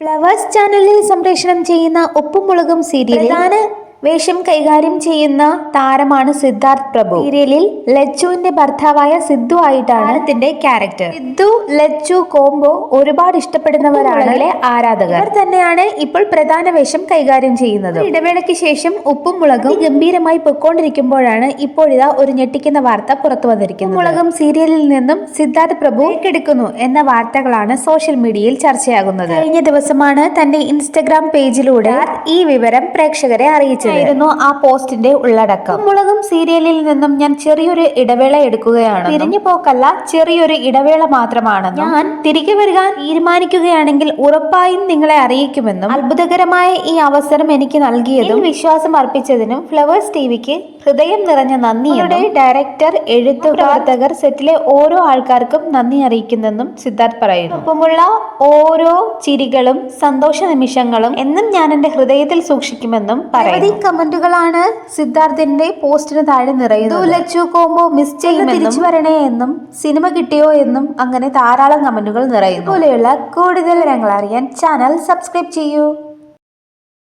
Flowers ചാനലിൽ സംപ്രേഷണം ചെയ്യുന്ന ഉപ്പും മുളകും സീരിയലിൽ പ്രധാന വേഷം കൈകാര്യം ചെയ്യുന്ന താരമാണ് സിദ്ധാർത്ഥ് പ്രഭു. സീരിയലിൽ ലച്ചുവിന്റെ ഭർത്താവായ സിദ്ധു ആയിട്ടാണ് ഇതിന്റെ ക്യാരക്ടർ. സിദ്ധു ലച്ചു കോംബോ ഒരുപാട് ഇഷ്ടപ്പെടുന്നവരാണ് ആരാധകർ. അവർ തന്നെയാണ് ഇപ്പോൾ പ്രധാന വേഷം കൈകാര്യം ചെയ്യുന്നത്. ഇടവേളയ്ക്ക് ശേഷം ഉപ്പും മുളകും ഗംഭീരമായി പൊയ്ക്കൊണ്ടിരിക്കുമ്പോഴാണ് ഇപ്പോഴിതാ ഒരു ഞെട്ടിക്കുന്ന വാർത്ത പുറത്തു വന്നിരിക്കുന്നത്. മുളകും സീരിയലിൽ നിന്നും സിദ്ധാർത്ഥ് പ്രഭു എടുക്കുന്നു എന്ന വാർത്തകളാണ് സോഷ്യൽ മീഡിയയിൽ ചർച്ചയാകുന്നത്. കഴിഞ്ഞ ദിവസമാണ് തന്റെ ഇൻസ്റ്റഗ്രാം പേജിലൂടെ ഈ വിവരം പ്രേക്ഷകരെ അറിയിച്ചത്. ആ പോസ്റ്റിന്റെ ഉള്ളടക്കം. മുളകും സീരിയലിൽ നിന്നും ഞാൻ ചെറിയൊരു ഇടവേള എടുക്കുകയാണ്. തിരിഞ്ഞു പോക്കല്ല, ചെറിയൊരു ഇടവേള മാത്രമാണ്. ഞാൻ തിരികെ വരിക തീരുമാനിക്കുകയാണെങ്കിൽ ഉറപ്പായും നിങ്ങളെ അറിയിക്കുമെന്നും അത്ഭുതകരമായ ഈ അവസരം എനിക്ക് നൽകിയതും വിശ്വാസം അർപ്പിച്ചതിനും ഫ്ലവേഴ്സ് ടിവിക്ക് ഹൃദയം നിറഞ്ഞ നന്ദിയുടെ ഡയറക്ടർ, എഴുത്തുകാർ, സെറ്റിലെ ഓരോ ആൾക്കാർക്കും നന്ദി അറിയിക്കുന്നെന്നും സിദ്ധാർത്ഥ് പറയുന്നു. ഒപ്പമുള്ള ഓരോ ചിരികളും സന്തോഷ നിമിഷങ്ങളും എന്നും ഞാൻ എന്റെ ഹൃദയത്തിൽ സൂക്ഷിക്കുമെന്നും പറയുന്നു. കമന്റുകളാണ് സിദ്ധാർത്ഥിന്റെ പോസ്റ്റിന് താഴെ നിറയുന്നത്. ലച്ചു കോംബോ മിസ് ചെയ്യുമെന്നും തിരിച്ചു വരണേ എന്നും സിനിമ കിട്ടിയോ എന്നും അങ്ങനെ ധാരാളം കമന്റുകൾ നിറയുന്നു. പോലെയുള്ള കൂടുതൽ വിവരങ്ങൾ അറിയാൻ ചാനൽ സബ്സ്ക്രൈബ് ചെയ്യൂ.